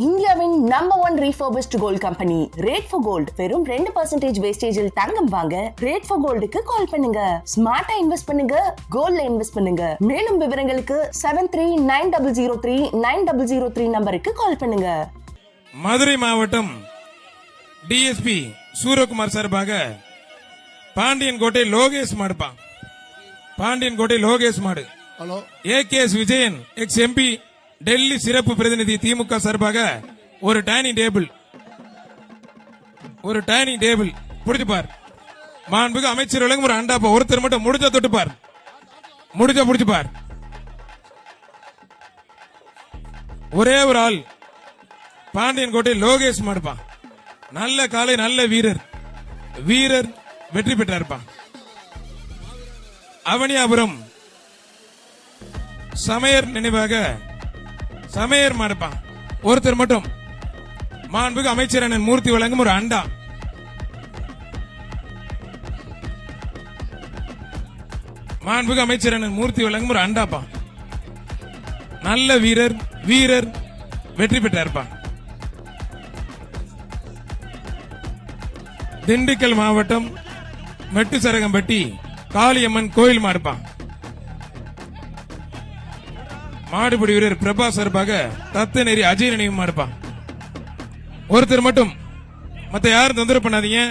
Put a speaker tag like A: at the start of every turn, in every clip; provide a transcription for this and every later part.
A: இந்தியாவின் number 1 refurbished gold company Rate for Gold வெறும் 2% வேஸ்டேஜில் தங்கம் வாங்க Rate for Goldக்கு கால் பண்ணுங்க. ஸ்மார்ட்டா இன்வெஸ்ட் பண்ணுங்க, கோல்ட்ல இன்வெஸ்ட் பண்ணுங்க. மேலும் விவரங்களுக்கு 7390039003 நம்பருக்கு கால் பண்ணுங்க.
B: மதுரை மாவட்டம் டிஎஸ்பி சூரகுமார் சார்பாக பாண்டியன் கோட்டை லோகேஷ் மாடுப்பா. பாண்டியன் கோட்டை லோகேஷ் மாடு.
C: Hello.
B: AKS Vijayan ex MP Delhi சிறப்பு பிரதிநிதி திமுக சார்பாக ஒரு டைனிங் டேபிள் புடிச்சு பார். மாண்புக்கு அமைச்சர் வழங்கும் ஒரு அண்டாப்பா. ஒருத்தர் மட்டும் முடிஞ்ச தொட்டு பார், முடிஞ்ச புடிச்சு பார். ஒரே ஒரு ஆள் பாண்டியன் கோட்டை லோகேஷ் மாடுப்பா. நல்ல காலை, நல்ல வீரர் வெற்றி பெற்றார்ப்பா. அவனியாபுரம் சமையர் நினைவாக சமையர் மாடுப்பா. ஒருத்தர் மட்டும் மாண்புக்கு அமைச்சர் அண்ணன் மூர்த்தி வழங்கும் ஒரு அண்டா. மாண்புக்கு அமைச்சர் அண்ணன் மூர்த்தி வழங்கும் ஒரு அண்டாப்பா. நல்ல வீரர் வெற்றி பெற்றார்ப்பா. திண்டுக்கல் மாவட்டம் மெட்டுசரகம்பட்டி காளியம்மன் கோயில் மாடுப்பா. மாடுபிடி வீரர் பிரபா சார்பாக தத்தநேரி அஜய் நினைவு மாடுப்பா. ஒருத்தர் மட்டும், மத்த யாரும் தொந்தரவு பண்ணாதீங்க.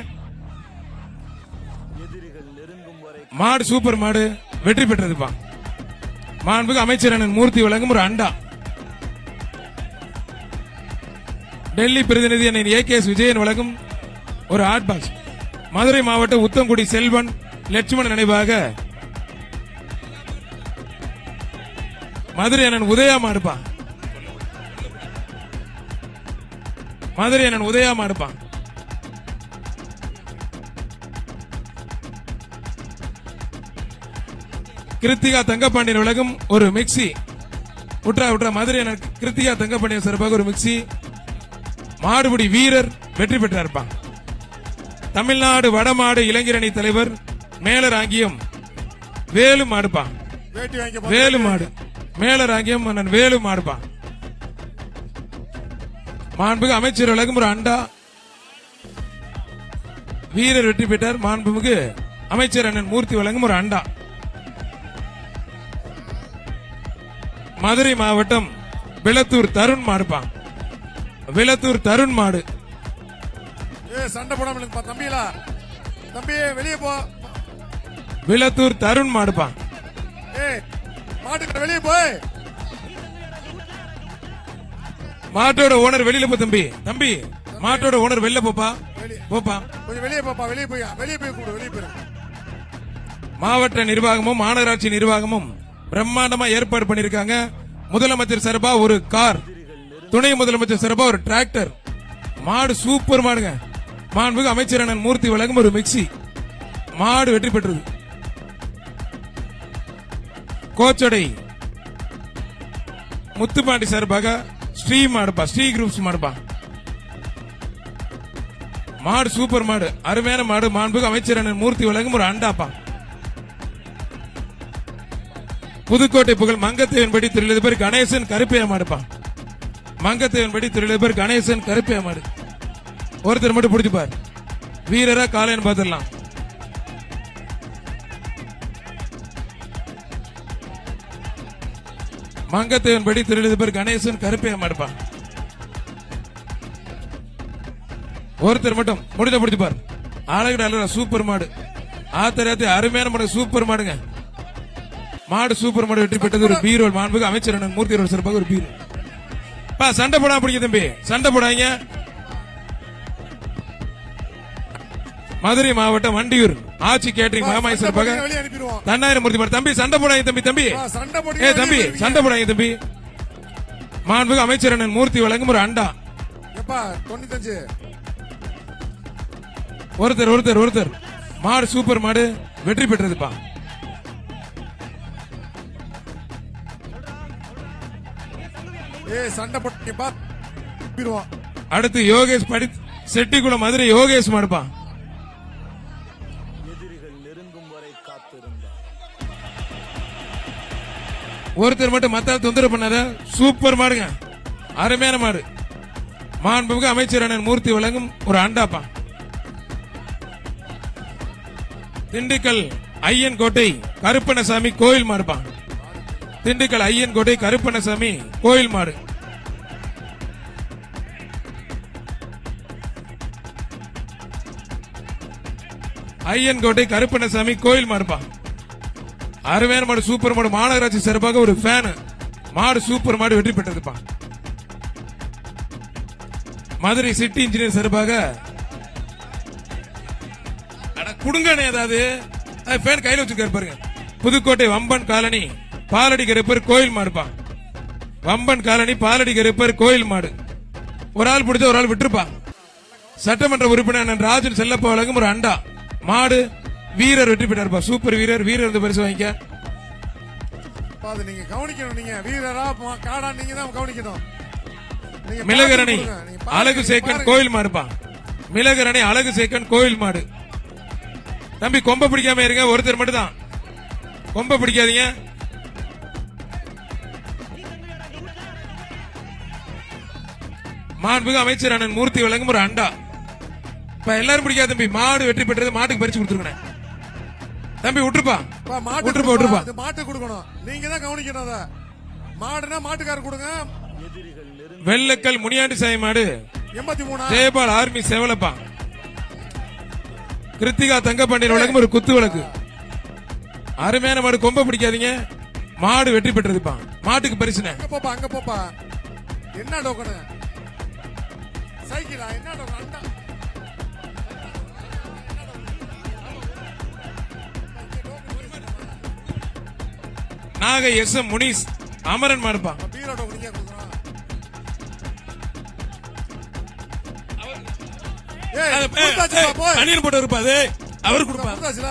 B: மாடு சூப்பர் மாடு வெற்றி பெற்றதுப்பா. மாண்புக்கு அமைச்சர் அண்ணன் மூர்த்தி வழங்கும் ஒரு அண்டா. டெல்லி பிரதிநிதி அண்ணன் ஏகேஎஸ் விஜயன் வழங்கும் ஒரு ஹாட் பாக்ஸ். மதுரை மாவட்டம் உத்தங்குடி செல்வன் லட்சுமணன் நினைவாக மதுரை அண்ணன் உதயா மாடுப்பா. மதுரை அண்ணன் உதயா மாடுப்பா. கிருத்திகா தங்கப்பாண்டியன் உலகம் ஒரு மிக்சி. உட்ரா மதுரை அண்ணன் கிருத்திகா தங்கப்பாண்டியன் சார்பாக ஒரு மிக்சி. மாடுபிடி வீரர் வெற்றி பெற்றார்ப்பா. தமிழ்நாடு வடமாடு இளைஞரணி தலைவர் மேலராங்கியம் வேலு மாடுப்பா. வேலு மாடு மேலராங்கியம் வேலு மாடுப்பா. மாண்புமிகு அமைச்சர் வழங்கும் ஒரு அண்டா. வீரர் வெற்றி பெற்றார். மாண்புமிகு அமைச்சர் அண்ணன் மூர்த்தி வழங்கும் ஒரு அண்டா. மதுரை மாவட்டம் விளத்தூர் தருண் மாடுப்பா. விளத்தூர் தருண் மாடு.
C: சண்டை போடாம தம்பிகளா, தம்பி வெளியே போ.
B: விளத்தூர் தருண் மாடுப்பா.
C: மாட்டுக்கு வெளியே போய்.
B: மாட்டோட ஓனர் வெளியில போ தம்பி. தம்பி மாட்டோட ஓனர் வெளில போப்பா.
C: கொஞ்சம் வெளியே போப்பா. வெளியே போய் கூட வெளியே போய்.
B: மாவட்ட நிர்வாகமும் மாநகராட்சி நிர்வாகமும் பிரம்மாண்டமா ஏற்பாடு பண்ணிருக்காங்க. முதலமைச்சர் சார்பா ஒரு கார், துணை முதலமைச்சர் சார்பா ஒரு டிராக்டர். மாடு சூப்பர் மாடுங்க. மாண்புமிகு அமைச்சர் அண்ணன் மூர்த்தி வழங்கும் ஒரு மிக்சி. மாடு வெற்றி பெற்றது. கோச்சடை முத்துப்பாண்டி சார்பாக ஸ்ரீ மாடுப்பா. ஸ்ரீ குரூப்ஸ் மாடுப்பா. மாடு சூப்பர் மாடு, அருமையான மாடு. மாண்புமிகு அமைச்சர் அண்ணன் மூர்த்தி வழங்கும் ஒரு அண்டாப்பா. புதுக்கோட்டை புகழ் மங்கத்தேவன்படி தொழிலதிபர் கணேசன் கருப்பையா மாடுப்பா. மங்கத்தேவன்படி தொழிலதிபர் கணேசன் கருப்பையா மாடு. ஒருத்தர் மட்டும் பிடிச்சு பார். வீரரா காலைன்னு பாத்துடலாம். மங்கத்தேவன்படி தொழிலதிபர் கணேசன் கருப்பையா மாடுப்பா. ஒருத்தர் மட்டும் முடிஞ்ச பிடிச்சு பார். அழகு சூப்பர் மாடு. ஆத்தராத்தி அருமையான மாடு, சூப்பர் மாடுங்க. மாடு சூப்பர் மாடு வெற்றி பெற்றது. ஒரு பீரோல். மாண்புமிகு அமைச்சர் அண்ணன் மூர்த்தி சார்பாக ஒரு பீரோல். சண்டை போடா பிடிக்க தம்பி, சண்டை போடாங்க. மதுரை மாவட்டம் வண்டியூர் ஆட்சி கேட்டரிங் மாமாய் சார்பாக தன்னாயிரம் மூர்த்தி மாடு. தம்பி சண்டை போடாங்க தம்பி. தம்பி தம்பி சண்டை போடாங்க தம்பி. மாண்புமிகு அமைச்சர் அண்ணன் மூர்த்தி வழங்கும் ஒரு அண்டா. ஒருத்தர் மாடு சூப்பர் மாடு வெற்றி பெற்றதுப்பா. அடுத்து யோகேஷ் படி செட்டிக்குளம் மதுரை யோகேஷ் மாடுப்பா. ஒருத்தர் மட்டும் மத்தால் தொந்தரவு பண்ணாத. சூப்பர் மாடுங்க, அருமையான மாடு. மாண்புமிகு அமைச்சர் அண்ணன் மூர்த்தி வழங்கும் ஒரு அண்டாப்பா. திண்டுக்கல் ஐயன் கோட்டை கருப்பணசாமி கோயில் மாடுப்பா. திண்டுக்கல் ஐயன் கோட்டை கருப்பணசாமி கோயில் மாடு. ஐயன் கோட்டை கருப்பணசாமி கோயில் மாடுப்பா. அருமையான மாடு, சூப்பர் மாடு. மாநகராட்சி சார்பாக ஒரு ஃபேன் மாடு, சூப்பர் மாடு வெற்றி பெற்றதுப்பா. மதுரை சிட்டி இன்ஜினியர் சார்பாக குடுங்கண்ணே, ஏதாவது ஃபேன் கையில வச்சுக்காரு பாருங்க. புதுக்கோட்டை வம்பன் காலனி பாலடி கருப்பர் கோயில் மாடுப்பா. வம்பன் காலனி பாலடி கருப்பர் கோயில் மாடு. ஒரு ஆள் பிடிச்ச ஒரு ஆள் விட்டுருப்பா. சட்டமன்ற உறுப்பினர் ராஜன் செல்லப்பா வழங்கும் ஒரு அண்டா மாடு. வீரர் வெற்றி பெற்றார்ப்பா. சூப்பர் வீரர். வீரர் வந்து பரிசு வாங்கிக்க.
C: அது நீங்க கவனிக்கணும். நீங்க வீரரா காடா நீங்க தான் கவனிக்கணும். நீங்க
B: மிளகரணி
C: பாத்து கொடுங்க. நீங்க பாருங்க,
B: அழகு சேக்கன்
C: பாருங்க.
B: கோயில் மாடுப்பா. மிளகரணி அழகு சேக்கன் கோயில் மாடு. தம்பி கொம்ப பிடிக்காம இருங்க, ஒருத்தர் மட்டும் தான் கொம்ப பிடிக்காதீங்க. மாண்புமிகு அமைச்சர் அண்ணன் மூர்த்தி வழங்கும் ஒரு அண்டா. இப்ப எல்லாரும் பிடிக்காத தம்பி. மாடு வெற்றி பெற்றது. மாட்டுக்கு பரிசு கொடுத்துருக்கேன் தம்பி. விட்டுருப்பா,
C: பா, மாட்டு
B: விட்டுருப்பா,
C: கொடுப்பா.
B: விட்டுருப்பா.
C: அது மாட்டு கொடுக்கணும். நீங்க தான் கவனிக்கணும். அத மாடுனா மாட்டுக்காரர் கொடுங்க.
B: வெள்ளக்கல் முனியாண்டி சாமி மாடு.
C: 83
B: ஜெயபால் ஆர்மி சேவலப்பா. கிருத்திகா தங்கப்பாண்டியன் வழங்கும் ஒரு குத்து விளக்கு. அருமையான மாடு. கொம்ப பிடிக்காதீங்க. மாடு வெற்றி பெற்றதுப்பா. மாட்டுக்கு பரிசுன.
C: அங்க போப்பா, அங்க போப்பா. என்ன டோக்கனு? சைக்கிளா? என்ன டோக்கன்? அண்டா.
B: நாகை எஸ் எம் முனிஸ் அமரன் மாடுப்பா.
C: பீரோ டோக்கன் நீங்க கொடுக்கணும். ஏய், கொடுத்தாச்சுப்பா, போய்.
B: அணியன் போட்டு இருப்பாது அவர் கொடுப்பா.
C: கொடுத்தாச்சுல.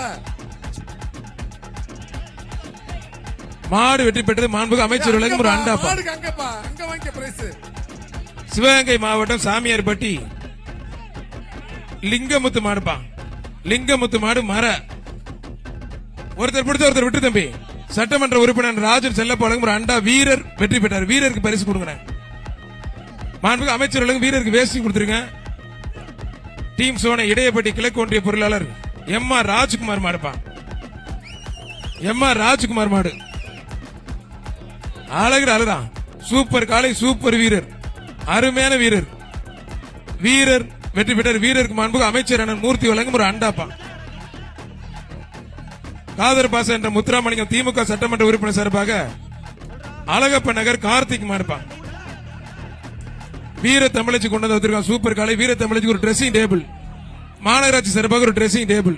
B: மாடு வெற்றி பெற்றது. மாண்புமிகு அமைச்சர் வழங்கும் ஒரு அண்டாப்பா.
C: மாடுக்கு அங்கப்பா, அங்க வாங்கிக்க பிரைஸ்.
B: சிவகங்கை மாவட்டம் சாமியார்பட்டி லிங்கமுத்து மாடுப்பா. லிங்கமுத்து மாடு மர. ஒருத்தர் பிடிச்ச ஒருத்தர் விட்டு தம்பி. சட்டமன்ற உறுப்பினர் ராஜன் செல்லப்பா வழங்கும் ஒரு அண்டா. வீரர் வெற்றி பெற்றார். வீரருக்கு பரிசு கொடுங்க. மாண்புமிகு அமைச்சர் வழங்கும் வீரருக்கு வேஷ்டி கொடுத்துருங்க. டீம் சோனை இடையப்பட்டி கிழக்கு ஒன்றிய பொருளாளர் எம் ஆர் ராஜ்குமார் மாடுப்பா. எம் ஆர் ராஜ்குமார் மாடு. அழகு அழகுதான். சூப்பர் காலை, சூப்பர் வீரர். அருமையான வீரர். வீரர் வெற்றி பெற்றார். வீரருக்கு மாண்புமிகு அமைச்சர் அண்ணன் மூர்த்தி வழங்கும் ஒரு அண்டாப்பா. காதர் பாச என்ற முத்துராமலிங்கம் திமுக சட்டமன்ற உறுப்பினர் சார்பாக அழகப்ப நகர் கார்த்திக் மாடுப்பா. வீர தமிழச்சி கொண்டு வந்து வந்திருக்கான். சூப்பர் காலை. வீர தமிழச்சிக்கு ஒரு ட்ரெஸ்ஸிங் டேபிள். மாநகராட்சி சார்பாக ஒரு ட்ரெஸ்ஸிங் டேபிள்.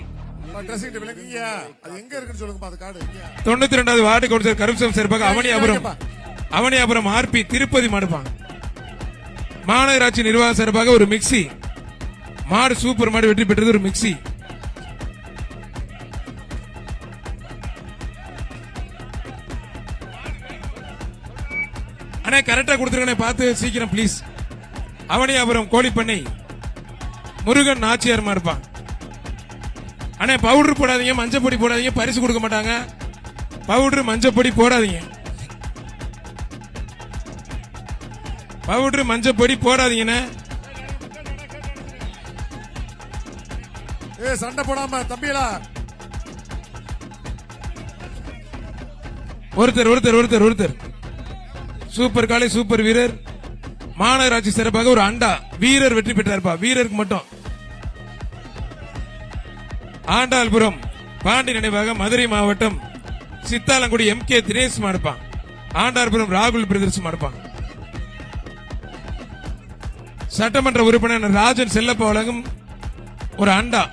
C: ட்ரெஸ்ஸிங் டேபிள் எங்க? அது எங்க இருக்குன்னு சொல்லுங்கப்பா. அது கார்டு
B: 92வது வார்டு கவுன்சிலர் கருப்சம் சார்பாக அவனியாபுரம் ஆர்பி திருப்பதி மாடுப்பான். மாநகராட்சி நிர்வாக சார்பாக ஒரு மிக்சி மாடு. சூப்பர் மாடு வெற்றி பெற்றது. ஒரு மிக்சி. அண்ணே கரெக்டா கொடுத்துருக்கேன், பார்த்து சீக்கிரம் ப்ளீஸ். அவனியாபுரம் கோழிப்பண்ணை முருகன் நாச்சியார் மாடுப்பான். அண்ணே பவுடர் போடாதீங்க, மஞ்சப்பொடி போடாதீங்க, பரிசு கொடுக்க மாட்டாங்க. பவுடர் மஞ்சப்பொடி போடாதீங்க. பவுடர் மஞ்சப்பொடி போடாதீங்கண்ணே.
C: ஏ சண்டை போடாம தம்பிகளா.
B: ஒருத்தர் சூப்பர் காலை, சூப்பர் வீரர். மாநகராட்சி சிறப்பாக ஒரு அண்டா. வீரர் வெற்றி பெற்றார்ப்பா. வீரருக்கு மட்டும். ஆண்டாள்புரம் பாண்டி நினைவாக மதுரை மாவட்டம் சித்தாலங்குடி எம் கே தினேஷ் மாடுப்பான். ஆண்டாள்புரம் ராகுல் பிரதர்ஸ் மாடுப்பான். சட்டமன்ற உறுப்பினர் ராஜன் செல்லப்பா வழங்கும் ஒரு அண்டா.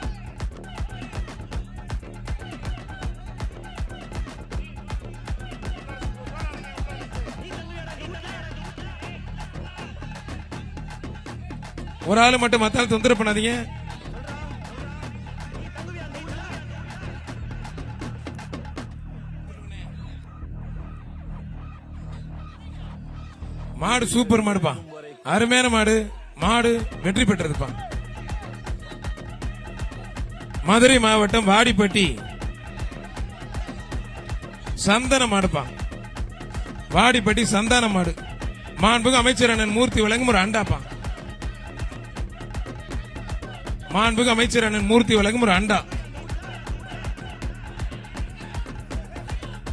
B: ஒரு ஆளு மட்டும் மத்தால் தொந்தரவு பண்ணாதீங்க. மாடு சூப்பர் மாடுப்பா. அருமையான மாடு. மாடு வெற்றி பெற்றதுப்பா. மதுரை மாவட்டம் வாடிப்பட்டி சந்தன மாடுப்பா. வாடிப்பட்டி சந்தான மாடு. மாண்புமிகு அமைச்சர் அண்ணன் மூர்த்தி வழங்கும் ஒரு அண்டாப்பா. மாண்புமிகு அமைச்சர் அண்ணன் மூர்த்தி வழங்கும் ஒரு அண்டா.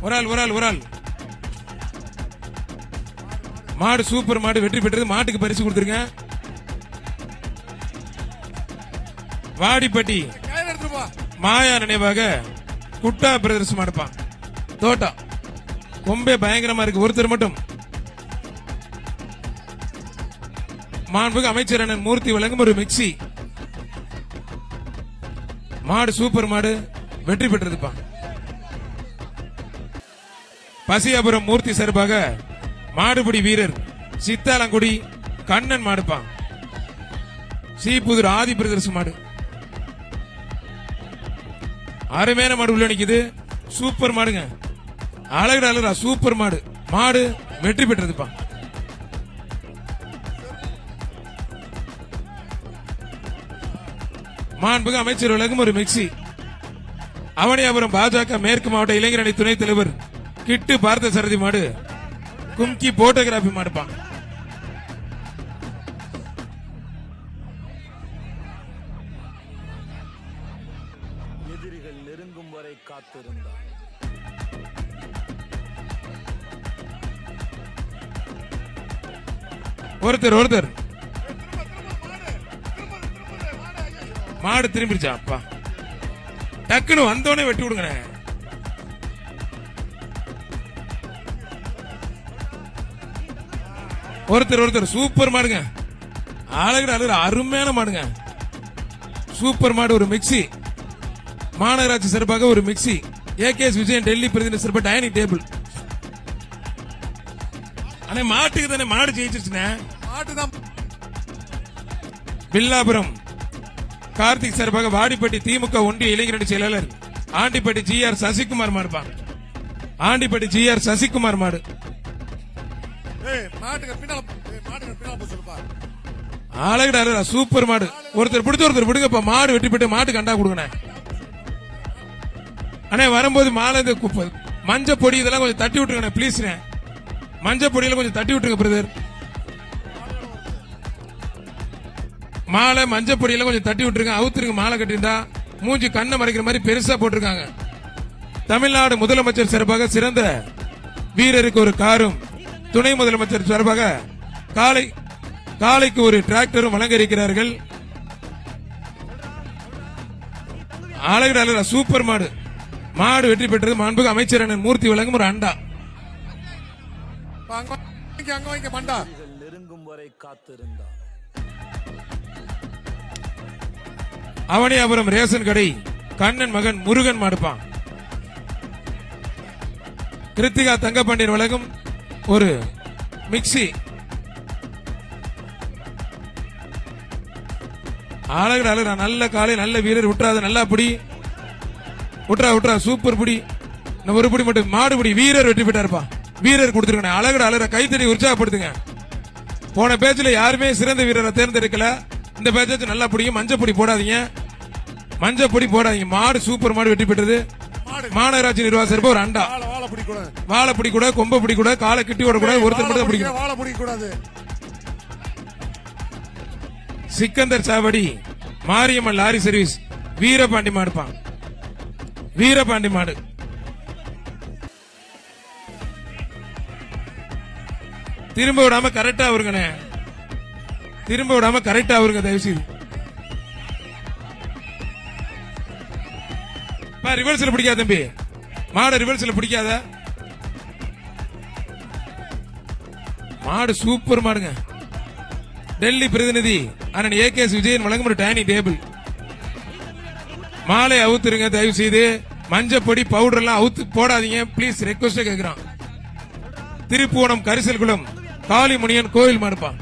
B: ஒரு ஆள் மாடு சூப்பர் மாடு வெற்றி பெற்றது. மாட்டுக்கு பரிசு கொடுத்துருங்க. வாடிப்பட்டி
C: கையில எடுத்துப்பா.
B: மாயா நினைவாக குட்டா பிரதர்ஸ் மாடுப்பான். தோட்டா கொம்பே பயங்கரமா இருக்கு. ஒருத்தர் மட்டும் மாண்புமிகு அமைச்சர் அண்ணன் மூர்த்தி வழங்கும் ஒரு மிக்சி. மாடு சூப்பர் மாடு வெற்றி பெற்றதுப்பா. பசியாபுரம் மூர்த்தி சார்பாக மாடுபிடி வீரர் சித்தாலங்குடி கண்ணன் மாடுப்பான். சீப்புதூர் ஆதி பிரதர்ஸ் மாடு. அருமையான மாடு உள்ள நிக்குது. சூப்பர் மாடுங்க. அழகுடா சூப்பர் மாடு. மாடு வெற்றி பெற்றதுப்பா. மாண்புமிகு அமைச்சர் வழங்கும் ஒரு மிக்சி. அவனியாபுரம் பாஜக மேற்கு மாவட்ட இளைஞரணி துணைத் தலைவர் கிட்டு பார்த்த சரதி மாடு கும்கி போட்டோகிராபி மாடுப்பான்.
D: எதிரிகள் நெருங்கும் வரை காத்திருந்தார்.
B: ஒருத்தர் மாடு திரும்பிடுச்சா அப்பா. டக்குன்னு வந்தோடனே வெட்டி விடுங்க. ஒருத்தர் சூப்பர் மாடுங்க. அழகு அருமையான மாடுங்க. சூப்பர் மாடு ஒரு மிக்சி. மாநகராட்சி சிறப்பாக ஒரு மிக்சி. ஏகேஎஸ் விஜயன் டெல்லி பிரதிநிதி சிறப்பு டைனிங் டேபிள். ஆனா மாட்டுக்கு தானே மாடு ஜெயிச்சிருச்சுனே.
C: மாட்டுதான்.
B: வில்லாபுரம் கார்த்திக் சார்பாக வாடிப்பட்டி திமுக ஒன்றிய இளைஞரணி செயலாளர் ஆண்டிப்பட்டி ஜிஆர் சசிகுமார் மாடுப்பாங்க. ஆண்டிப்பட்டி ஜிஆர் சசிகுமார் மாடு.
C: மாட்டுக்கு பின்னால போய் சொல்லுப்பா.
B: அழகுடா சூப்பர் மாடு. ஒருத்தர் பிடிச்ச ஒருத்தர் பிடிங்கப்பா. மாடு வெட்டி போட்டு மாட்டு கண்டா கொடுங்க. அண்ணே வரும்போது மாலை மஞ்ச பொடி இதெல்லாம் கொஞ்சம் தட்டி விட்டுருங்க பிளீஸ். மஞ்ச பொடியில கொஞ்சம் தட்டி விட்டுருங்க பிரதர். மாலை மஞ்ச பொடியில கொஞ்சம் தட்டி விட்டுருங்க. அவுத்துருங்க. மாலை கட்டிருந்தா மூஞ்சி கண்ணை மறைக்கிற மாதிரி பெருசா போட்டிருக்காங்க. தமிழ்நாடு முதலமைச்சர் சார்பாக சிறந்த வீரருக்கு ஒரு காரும், துணை முதலமைச்சர் சார்பாக காலைக்கு ஒரு டிராக்டரும் வழங்க இருக்கிறார்கள். அழகு சூப்பர் மாடு. மாடு வெற்றி பெற்றது. மாண்புமிகு அமைச்சர் அண்ணன் மூர்த்தி வழங்கும் ஒரு அண்டா.
C: அங்க மண்டா.
D: எதிரிகள் நெருங்கும் வரை காத்திருந்தார்.
B: அவனியாபுரம் ரேஷன் கடை கண்ணன் மகன் முருகன் மாடுப்பான். கிருத்திகா தங்கப்பாண்டியன் வழங்கும் ஒரு மிக்சி. அழகு நல்ல காலை நல்ல வீரர். விட்டுறாத நல்லா பிடி. விட்டுறா சூப்பர் பிடி. ஒரு பிடி மட்டும். மாடுபிடி வீரர் வெற்றி பெற்றாருப்பா. வீரர் கொடுத்துருங்க. அழகு கைத்தறி உற்சாகப்படுத்துங்க. போன பேச்சுல யாருமே சிறந்த வீரரை தேர்ந்தெடுக்கல. இந்த பேச்சு நல்லா பிடிக்கும். மஞ்சப்பொடி போடாதீங்க. மஞ்சப்பொடி போடாதீங்க. மாடு சூப்பர் மாடு வெற்றி பெற்றது. மாநகராட்சி நிர்வாக சிறப்பு ஒரு அண்டா. வாழை பிடி கூட கொம்ப பிடி கூட காலை கிட்டி ஓடக்கூடாது. ஒருத்தர் மட்டும் பிடிக்கும்.
C: வாழை பிடிக்க கூடாது.
B: சிக்கந்தர் சாவடி மாரியம்மன் லாரி சர்வீஸ் வீரபாண்டி மாடுப்பான். வீரபாண்டி மாடு. திரும்ப விடாம கரெக்டா வருங்கண்ணே. திரும்ப விடாம கரெக்டா வருங்க தயவு செய்து. ரிவர்ஸ்ல பிடிக்காத தம்பி. மாடு ரிவர்ஸ்ல பிடிக்காத. மாடு சூப்பர் மாடுங்க. டெல்லி பிரதிநிதி அண்ணன் ஏகேஎஸ் விஜயன் வழங்கும் ஒரு டைனிங் டேபிள். மாலை அவுத்துருங்க தயவு செய்து. மஞ்சப்பொடி பவுடர் எல்லாம் அவுத்து போடாதீங்க பிளீஸ். ரெக்வஸ்ட் கேட்கிறான். திருப்புவனம் கரிசல்குளம் காளிமுனியன் கோயில் மாடுப்பான்.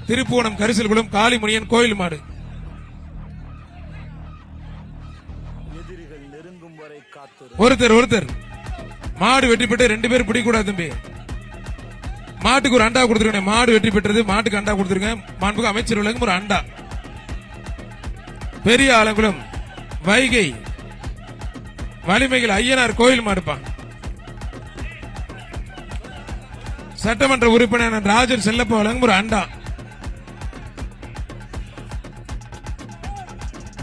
B: திருப்புவனம் கரிசல்குளம் காளிமுனியன் கோயில் மாடு.
D: எதிரிகள் நெருங்கும் வரை காத்திருந்தார்.
B: ஒருத்தர் மாடு வெற்றி பெற்று 2 பேர் பிடிக்கூடாது தம்பி. மாட்டுக்கு ஒரு அண்டா கொடுத்துருங்க. மாடு வெற்றி பெற்றது. மாட்டுக்கு அண்டா கொடுத்துருங்க. மாண்புமிகு அமைச்சர் வழங்கும் ஒரு அண்டா. பெரிய ஆலங்குளம் வைகை வலிமைகள் ஐயனார் கோயில் மாடுப்பான். சட்டமன்ற உறுப்பினர் ராஜன் செல்லப்பா வழங்கும் ஒரு அண்டா.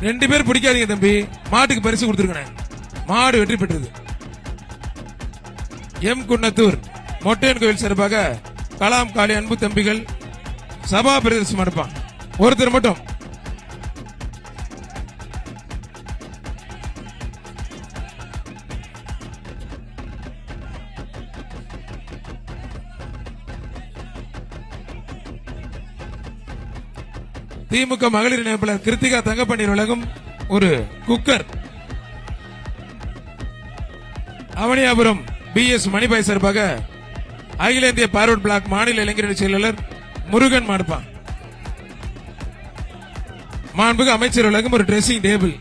B: 2 பேர் பிடிக்காதீங்க தம்பி, மாட்டுக்கு பரிசு கொடுத்துருக்கேன். மாடு வெற்றி பெற்றது. எம் குன்னத்தூர் மொட்டையன் கோயில் சார்பாக கலாம் காளி அன்பு தம்பிகள் சபா பிரதர்சனம் எடுப்பான். ஒருத்தர் மட்டும். திமுக மகளிர் இணைப்பாளர் கிருத்திகா தங்கப்பண்ணீர் வழங்கும் ஒரு குக்கர். அவனியாபுரம் BS மணிபாய் சார்பாக அகில இந்திய பார்வர்ட் பிளாக் மாநில இளைஞரணி செயலாளர் முருகன் மாடுப்பான். மாண்புக்கு அமைச்சர் வழங்கும் ஒரு ட்ரெஸ்ஸிங் டேபிள்.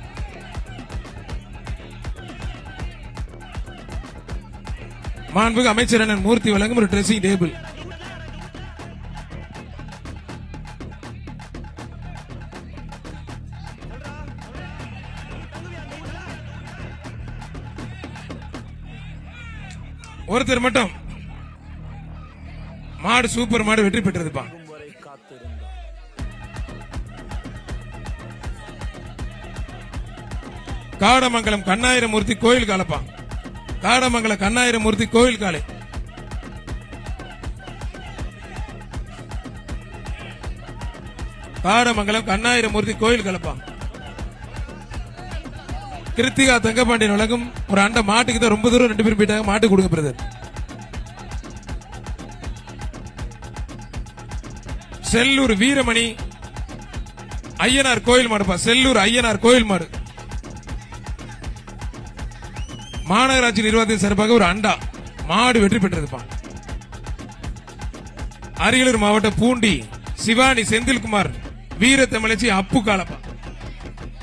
B: மாண்புக்கு அமைச்சர் அண்ணன் மூர்த்தி வழங்கும் ஒரு ட்ரெஸ்ஸிங் டேபிள். ஒருத்தர் மட்டும். மாடு சூப்பர் மாடு வெற்றி பெற்றதுப்பா.
D: வரை காத்திருந்தான்.
B: காடமங்கலம் கண்ணாயிரமூர்த்தி கோயில் காலப்பா. காடமங்கலம் கண்ணாயிரமூர்த்தி கோயில் காலை. காடமங்கலம் கண்ணாயிரமூர்த்தி கோயில் காலப்பா. கிருத்திகா தங்கப்பாண்டியன் வழங்கும் ஒரு அண்டை. மாட்டுக்கு தான் ரொம்ப தூரம் 2 பேர் போயிட்டாங்க. மாட்டு கொடுங்க பிரதர். செல்லூர் வீரமணி ஐயனார் கோயில் மாடுப்பா. செல்லூர் ஐயனார் கோயில் மாடு. மாநகராட்சி நிர்வாகத்தின் சார்பாக ஒரு அண்டா. மாடு வெற்றி பெற்றதுப்பா. அரியலூர் மாவட்டம் பூண்டி சிவானி செந்தில்குமார் வீரத்தமிழச்சி அப்பு காலப்பா.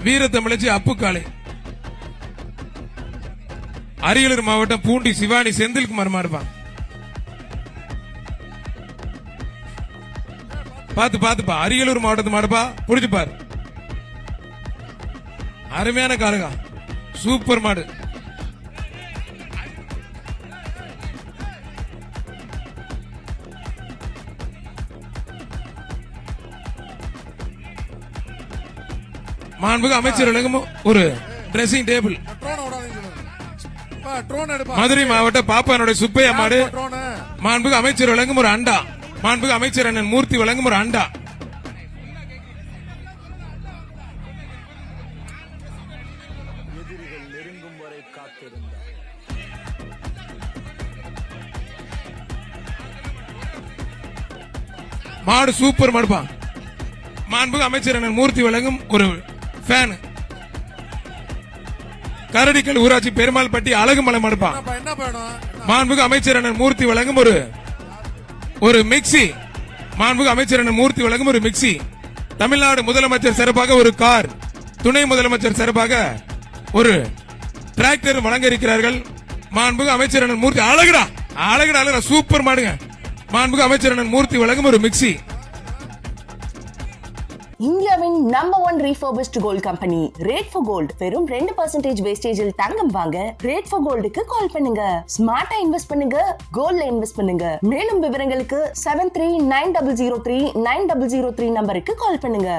B: வீரத்தமிழச்சி அப்பு காலை. அரியலூர் மாவட்டம் பூண்டி சிவானி செந்தில்குமார் மாடுப்பா. பாத்துப்பா அரியலூர் மாவட்டத்து மாடுப்பா. புடிச்சு பாரு. அருமையான காலகா. சூப்பர் மாடு. மாண்புக்கு அமைச்சர் வழங்கும் ஒரு ட்ரெஸ்ஸிங் டேபிள்.
C: ட்ரோன் ஓடாதீங்க சொல்லுங்க. ட்ரோன் எடுப்பா.
B: மதுரை மாவட்டம் பாப்பானுடைய சுப்பையா மாடு.
C: ட்ரோனு.
B: மாண்புக்கு அமைச்சர் வழங்கும் ஒரு அண்டா. மாண்புக்கு அமைச்சர் அண்ணன் மூர்த்தி வழங்கும் ஒரு அண்டா.
D: எதிரிகள் நெருங்கும் வரை காத்திருந்தான்.
B: மாடு சூப்பர் மாடுப்பா. மாண்புக்கு அமைச்சர் அண்ணன் மூர்த்தி வழங்கும் ஒரு ஃபேன். கரடிக்கல் ஊராட்சி பெருமாள்பட்டி அழகுமலை மாடுப்பா.
C: என்ன வேணும்?
B: மாண்புக்கு அமைச்சர் அண்ணன் மூர்த்தி வழங்கும் ஒரு மிக்சி. மாண்புக்கு அமைச்சர் அண்ணன் மூர்த்தி வழங்கும் ஒரு மிக்சி. தமிழ்நாடு முதலமைச்சர் சிறப்பாக ஒரு கார். துணை முதலமைச்சர் சிறப்பாக ஒரு டிராக்டர் வழங்க இருக்கிறார்கள். மாண்புக்கு அமைச்சர் அண்ணன் மூர்த்தி. அழகுடா அழகுடா சூப்பர் மாடுங்க. மாண்புக்கு அமைச்சர் அண்ணன் மூர்த்தி வழங்கும் ஒரு மிக்சி.
A: இந்தியாவின் number 1 refurbished gold company rate for gold. வெறும் 2% வேஸ்டேஜில் தங்கம் வாங்க ரேட் ஃபார் கோல்டுக்கு கால் பண்ணுங்க. ஸ்மார்ட்டா இன்வெஸ்ட் பண்ணுங்க, கோல்ட்ல இன்வெஸ்ட் பண்ணுங்க. மேலும் விவரங்களுக்கு 7390039003 நம்பருக்கு கால் பண்ணுங்க.